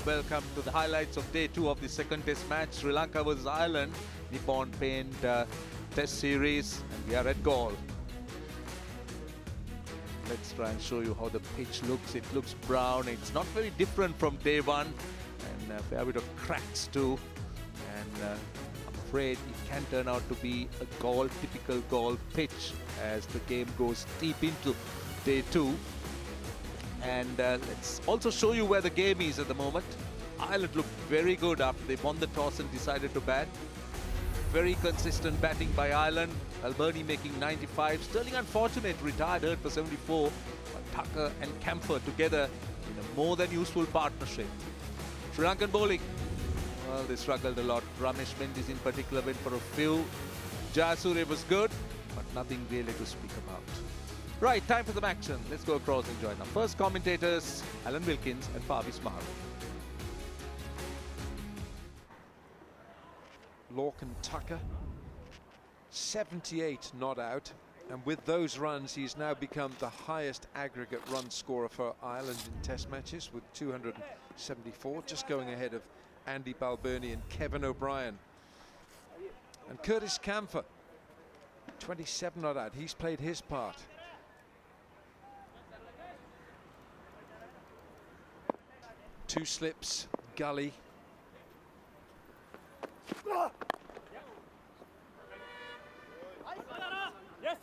welcome to the highlights of day 2 of the second test match, Sri Lanka vs Ireland, Nippon Paint Test Series, and we are at Galle. Let's try and show you how the pitch looks. It looks brown. It's not very different from day 1, and a fair bit of cracks too. And I'm afraid it can turn out to be a typical Galle pitch as the game goes deep into day 2. And let's also show you where the game is at the moment. Ireland looked very good after they won the toss and decided to bat. Very consistent batting by Ireland. Alberni making 95. Sterling, unfortunate, retired hurt for 74. But Tucker and Camphor together in a more than useful partnership. Sri Lankan bowling, well, they struggled a lot. Ramesh Mendis in particular went for a few. Jayasuriya was good, but nothing really to speak about. Right, time for some action. Let's go across and join our first commentators, Alan Wilkins and Parvis Maharu. Lorcan Tucker, 78 not out, and with those runs he's now become the highest aggregate run scorer for Ireland in test matches with 274, just going ahead of Andy Balbirnie and Kevin O'Brien. And Curtis Camphor, 27 not out, he's played his part. Two slips, Gully. Yes.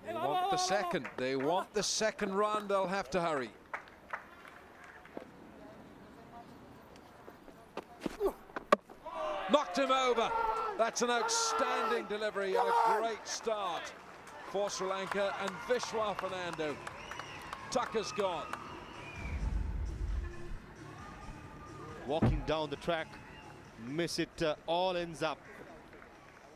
They want the second. They want the second run. They'll have to hurry. Knocked him over. That's an outstanding delivery and a great start for Sri Lanka and Vishwa Fernando. Tucker's gone. Walking down the track, miss it, all ends up.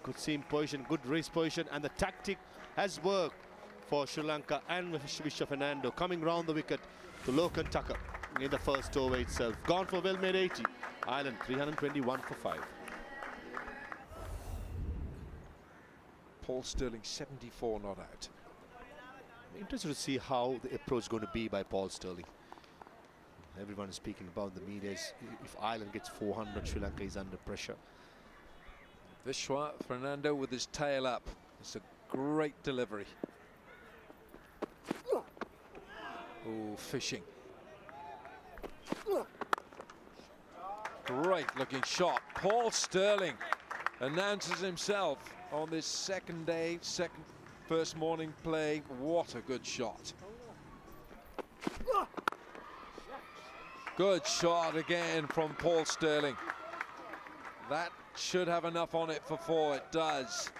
Good seam position, good wrist position, and the tactic has worked for Sri Lanka and Vishwa Fernando, coming round the wicket to Lorcan Tucker in the first over itself. Gone for well-made 80. Ireland 321 for 5. Paul Sterling 74 not out. Interested to see how the approach is going to be by Paul Sterling. Everyone is speaking about the media. If Ireland gets 400, Sri Lanka is under pressure. Vishwa Fernando with his tail up. It's a great delivery. Oh, fishing. Great looking shot. Paul Sterling announces himself on this first morning play. What a good shot. Good shot again from Paul Sterling. That should have enough on it for 4. It does.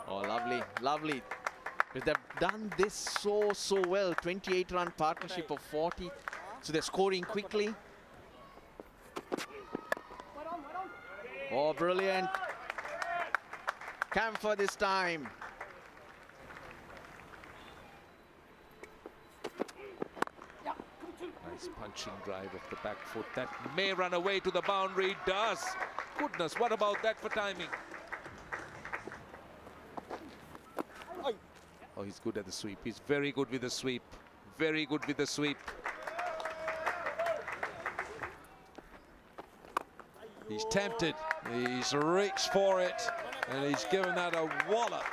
Oh, lovely. But they've done this so well. 28-run partnership of 40. So they're scoring quickly. Oh, brilliant. Camphor this time. Nice punching drive of the back foot. That may run away to the boundary. It does. Goodness, what about that for timing? Oh, he's good at the sweep. He's very good with the sweep. Very good with the sweep. He's tempted. He's reached for it, and he's given that a wallop.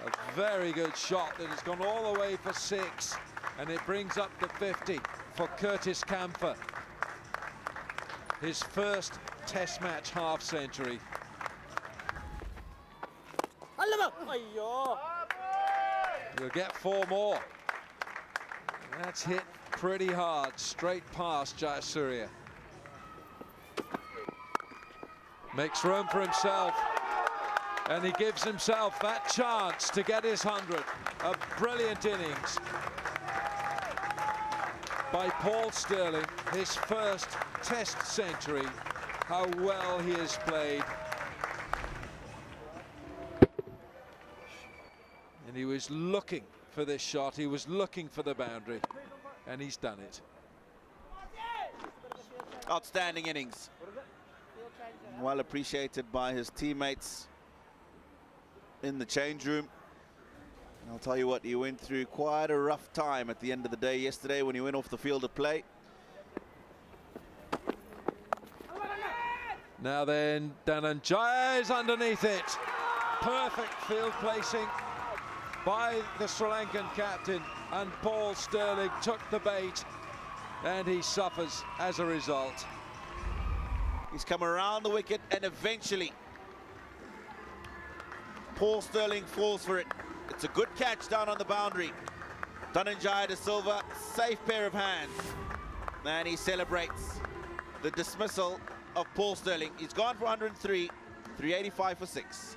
A very good shot that has gone all the way for 6, and it brings up the 50 for Curtis Camphor. His first test match half century. He'll get 4 more. That's hit pretty hard, straight past Jayasuriya. Makes room for himself, and he gives himself that chance to get his 100. A brilliant innings by Paul Sterling, his first test century. How well he has played. And he was looking for this shot, he was looking for the boundary, and he's done it. Outstanding innings. Well appreciated by his teammates in the change room. I'll tell you what, he went through quite a rough time at the end of the day yesterday when he went off the field of play. Now then, Dhananjaya is underneath it. Perfect field placing by the Sri Lankan captain, and Paul Stirling took the bait, and he suffers as a result. He's come around the wicket, and eventually Paul Stirling falls for it. It's a good catch down on the boundary. Dhananjaya de Silva, safe pair of hands. And he celebrates the dismissal of Paul Stirling. He's gone for 103, 385 for 6.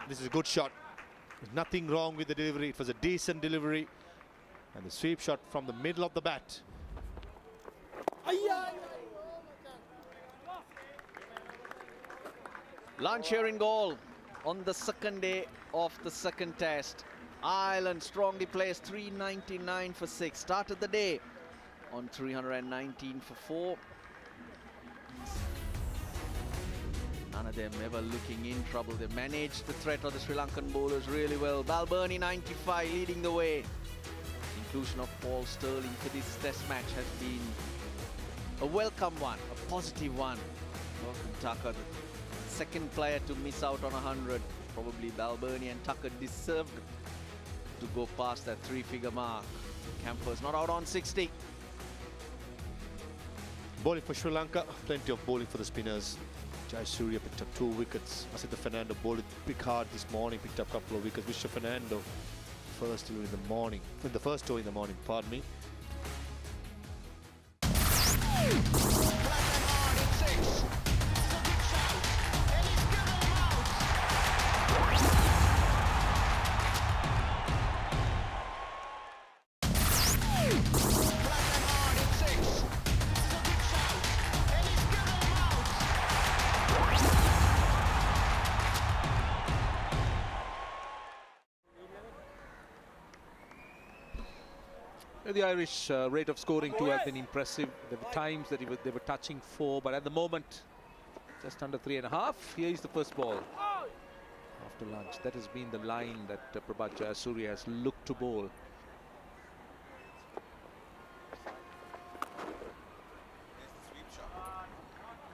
This is a good shot. There's nothing wrong with the delivery. It was a decent delivery. And the sweep shot from the middle of the bat. Lunch here in goal on the second day of the second test. Ireland strongly placed 399 for 6. Started the day on 319 for 4. None of them ever looking in trouble. They managed the threat of the Sri Lankan bowlers really well. Balbirnie 95 leading the way. Inclusion of Paul Stirling for this test match has been a welcome one, a positive one. Welcome Tucker, the second player to miss out on 100. Probably Balbirnie and Tucker deserved to go past that 3-figure mark. Camper's not out on 60. Bowling for Sri Lanka, plenty of bowling for the spinners. Jayasuriya picked up 2 wickets. Asitha Fernando bowled big hard this morning, picked up a couple of wickets. Mr. Fernando, first delivery in the morning, in the first over in the morning, pardon me. The Irish rate of scoring too has been impressive. There were times that they were touching 4, but at the moment, just under 3.5. Here is the first ball after lunch. That has been the line that Prabhat Jayasuriya has looked to bowl.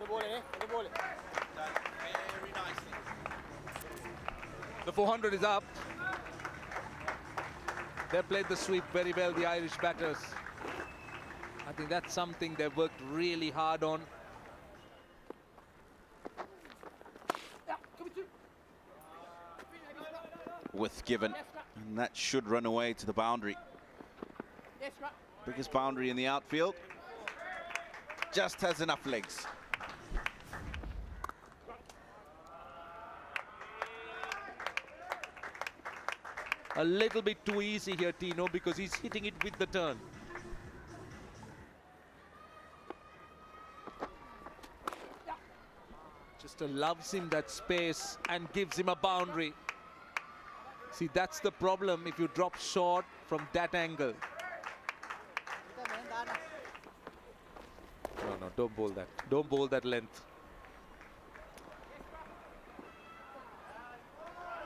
Very nicely. The 400 is up. They played the sweep very well, the Irish batters. I think that's something they've worked really hard on. With given, and that should run away to the boundary. Biggest boundary in the outfield. Just has enough legs. A little bit too easy here, Tino, because he's hitting it with the turn. Just allows him that space and gives him a boundary. See, that's the problem if you drop short from that angle. No, don't bowl that. Don't bowl that length.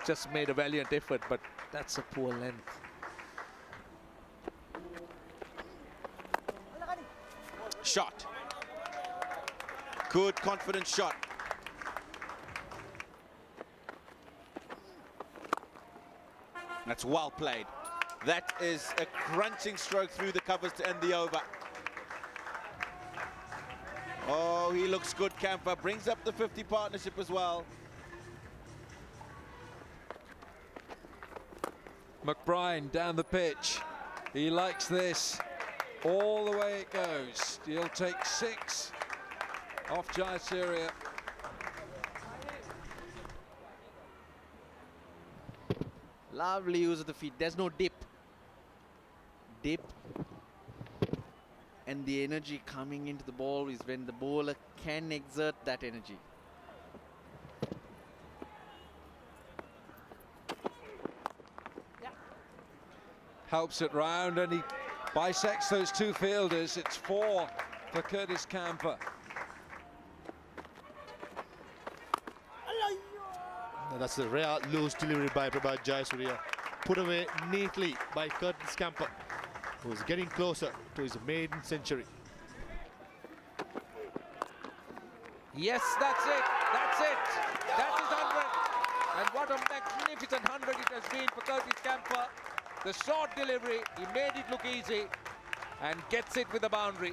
Just made a valiant effort, but that's a poor length. Shot. Good, confident shot. That's well played. That is a crunching stroke through the covers to end the over. Oh, he looks good, Camper. Brings up the 50 partnership as well. McBride down the pitch. He likes this. All the way it goes. He'll take 6 off Jayasuriya. Lovely use of the feet. There's no dip. Dip. And the energy coming into the ball is when the bowler can exert that energy. Helps it round, and he bisects those 2 fielders. It's 4 for Curtis Camper. And that's a rare loose delivery by Prabhat Jayasuriya. Put away neatly by Curtis Camper, who's getting closer to his maiden century. Yes, that's it. That's it. That is 100. And what a magnificent 100 it has been for Curtis Camper. The short delivery, he made it look easy and gets it with the boundary.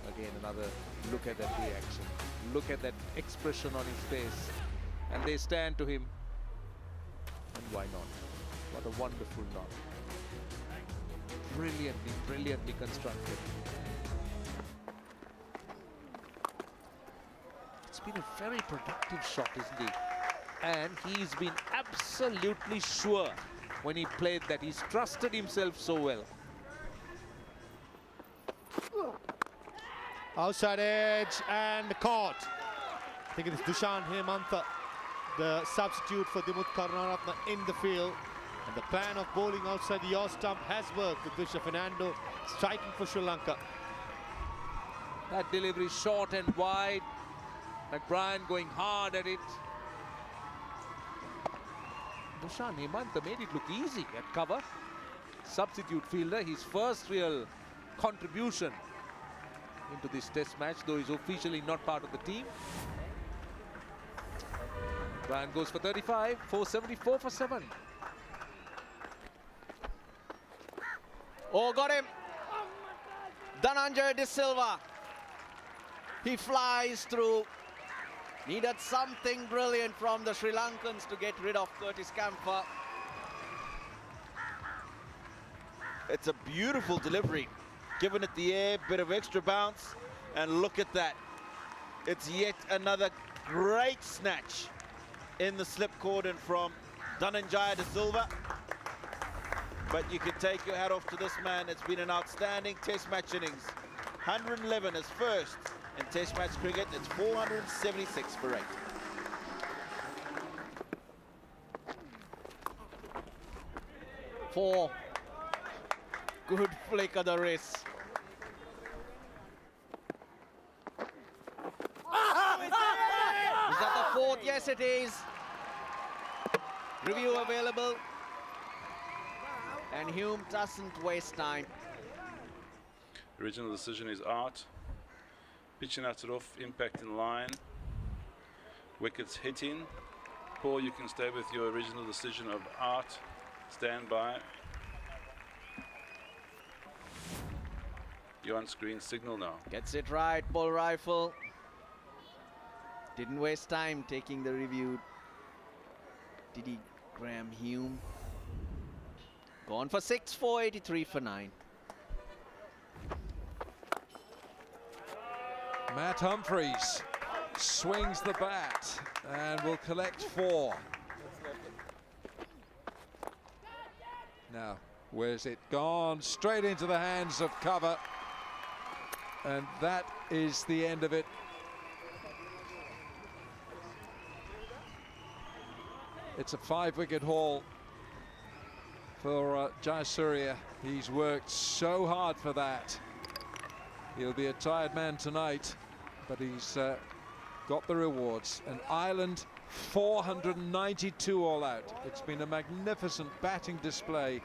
Again, another look at that reaction. Look at that expression on his face. And they stand to him. And why not? What a wonderful knot. Brilliantly, brilliantly constructed. It's been a very productive shot, isn't he? And he's been absolutely sure when he played that. He's trusted himself so well. Outside edge and caught. I think it is Dushan Hemantha, the substitute for Dimut Karunaratne in the field. And the plan of bowling outside the off stump has worked with Visha Fernando striking for Sri Lanka. That delivery short and wide. McBrien going hard at it. Dushan Hemantha made it look easy at cover. Substitute fielder, his first real contribution into this test match, though he's officially not part of the team. Brian goes for 35, 474 for 7. Oh, got him. Dhananjaya De Silva. He flies through. Needed something brilliant from the Sri Lankans to get rid of Curtis Camper. It's a beautiful delivery. Given it the air, bit of extra bounce, and look at that. It's yet another great snatch in the slip cordon from Dhananjaya De Silva. But you can take your hat off to this man. It's been an outstanding test match innings. 111 is first in test match cricket. It's 476 for 8. Four. Good flick of the wrist. Is that the fourth? Yes, it is. Review available. And Hume doesn't waste time. Original decision is out. Pitching at it off, impact in line. Wickets hitting. Paul, you can stay with your original decision of out. Stand by. You're on screen signal now. Gets it right, ball rifle. Didn't waste time taking the review. Did he, Graham Hume? Gone for 6, 483 for 9. Matt Humphreys swings the bat and will collect 4. Now, where's it gone? Straight into the hands of cover. And that is the end of it. It's a 5-wicket haul for Jayasuriya. He's worked so hard for that. He'll be a tired man tonight, but he's got the rewards. And Ireland 492 all out. It's been a magnificent batting display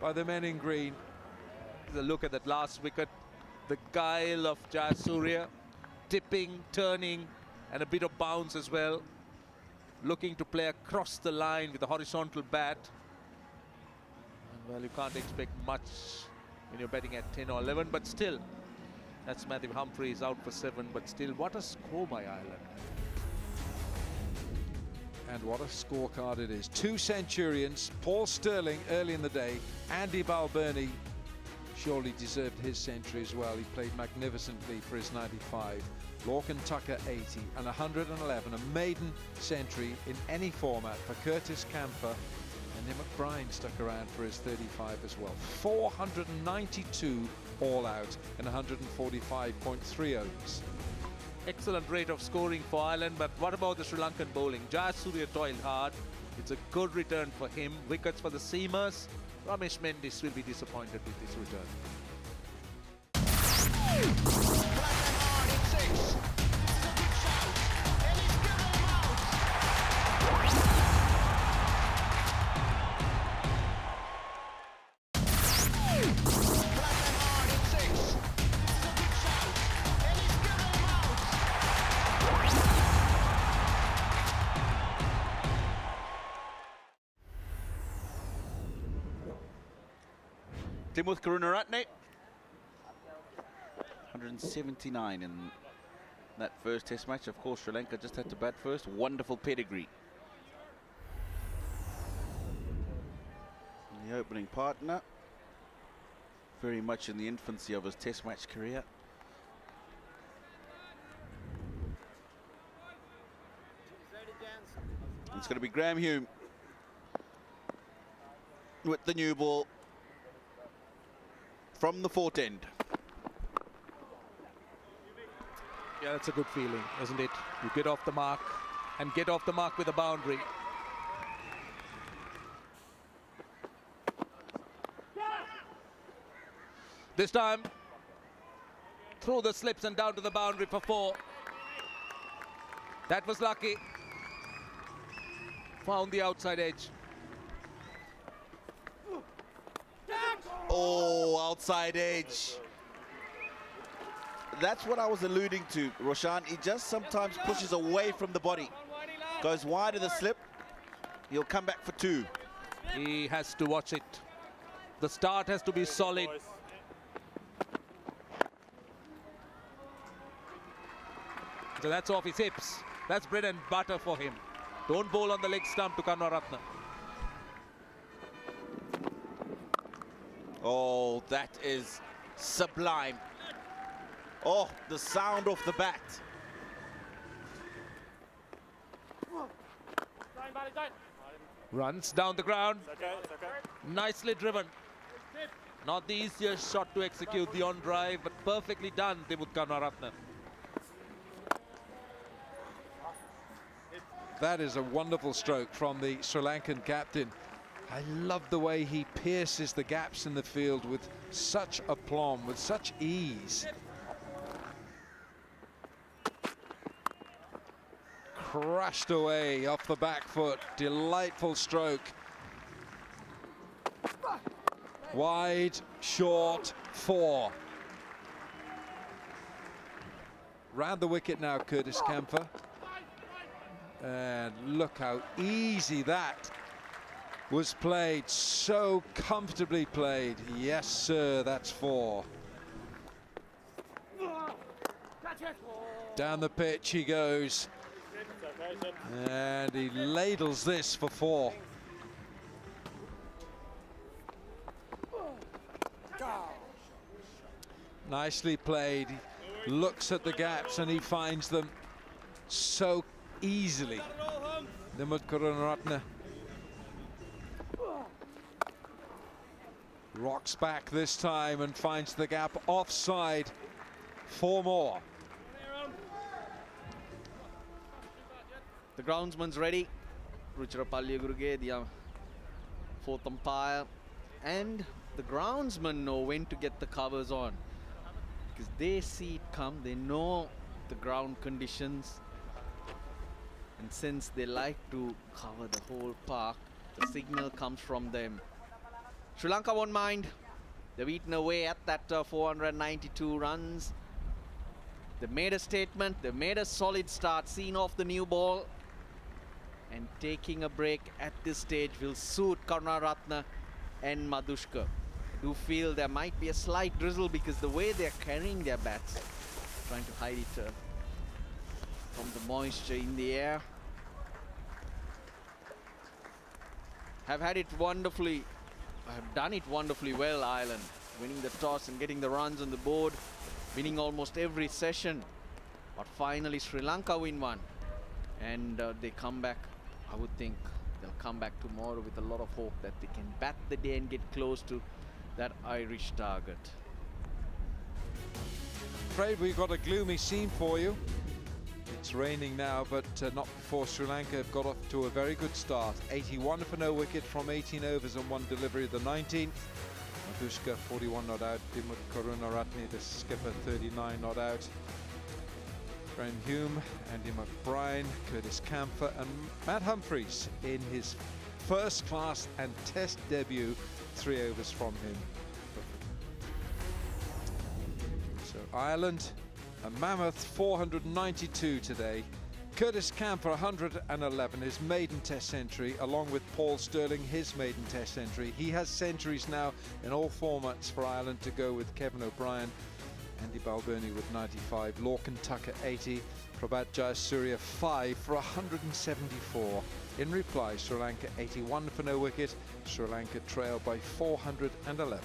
by the men in green. The look at that last wicket, the guile of Jayasuriya, tipping, turning, and a bit of bounce as well. Looking to play across the line with a horizontal bat. And well, you can't expect much when you're batting at 10 or 11, but still, that's Matthew Humphreys out for 7, but still, what a score by Ireland. And what a scorecard it is. 2 centurions, Paul Stirling early in the day, Andy Balbirnie surely deserved his century as well. He played magnificently for his 95. Lorcan Tucker 80 and 111, a maiden century in any format for Curtis Camper, and Nick McBrien stuck around for his 35 as well. 492 all out and 145.3 overs. Excellent rate of scoring for Ireland, but what about the Sri Lankan bowling? Jayasuriya toiled hard. It's a good return for him. Wickets for the seamers. Ramesh Mendis will be disappointed with this return. Dimuth Karunaratne, 179 in that first test match. Of course, Sri Lanka just had to bat first. Wonderful pedigree. The opening partner, very much in the infancy of his test match career. It's going to be Graham Hume with the new ball from the fort end. Yeah, that's a good feeling, isn't it? You get off the mark and get off the mark with a boundary. This time, through the slips and down to the boundary for 4. That was lucky. Found the outside edge. Oh, outside edge. That's what I was alluding to, Roshan. He just sometimes pushes away from the body. Goes wide of the slip. He'll come back for 2. He has to watch it. The start has to be solid. So that's off his hips. That's bread and butter for him. Don't bowl on the leg stump to Karunaratne. Oh, that is sublime. Oh, the sound of the bat. Runs down the ground. Nicely driven. Not the easiest shot to execute the on drive, but perfectly done, Dimuth Karunaratne. That is a wonderful stroke from the Sri Lankan captain. I love the way he pierces the gaps in the field with such aplomb, with such ease. Crushed away off the back foot. Delightful stroke. Wide, short, 4. Round the wicket now, Curtis Camphor. And look how easy that was played. So comfortably played. Yes, sir, that's 4. Down the pitch he goes. And he ladles this for 4. Nicely played. He looks at the gaps and he finds them so easily. Dimuth Karunaratne rocks back this time and finds the gap offside. 4 more. The groundsman's ready. Ruchira Palyaguruge, the 4th umpire. And the groundsmen know when to get the covers on, because they see it come, they know the ground conditions. And since they like to cover the whole park, the signal comes from them. Sri Lanka won't mind. They've eaten away at that 492 runs. They made a statement. They made a solid start, seen off the new ball. And taking a break at this stage will suit Karunaratne and Madhushka. I do feel there might be a slight drizzle because the way they're carrying their bats, trying to hide it from the moisture in the air. Have had it wonderfully, have done it wonderfully well, Ireland. Winning the toss and getting the runs on the board, winning almost every session. But finally Sri Lanka win one. And they come back. I would think they'll come back tomorrow with a lot of hope that they can bat the day and get close to that Irish target. Afraid we've got a gloomy scene for you. It's raining now, but not before Sri Lanka have got off to a very good start. 81 for no wicket from 18 overs and 1 delivery of the 19th. Madhushka 41 not out. Dimuth Karunaratne, the skipper, 39 not out. Graham Hume, Andy McBride, Curtis Camphor and Matt Humphreys in his first class and test debut, 3 overs from him. So Ireland, a mammoth 492 today, Curtis Camp for 111, his maiden Test century, along with Paul Stirling, his maiden Test century. He has centuries now in all formats for Ireland to go with Kevin O'Brien, Andy Balbirnie with 95, Lorcan Tucker 80, Prabhat Jayasuriya 5 for 174. In reply, Sri Lanka 81 for no wicket. Sri Lanka trail by 411.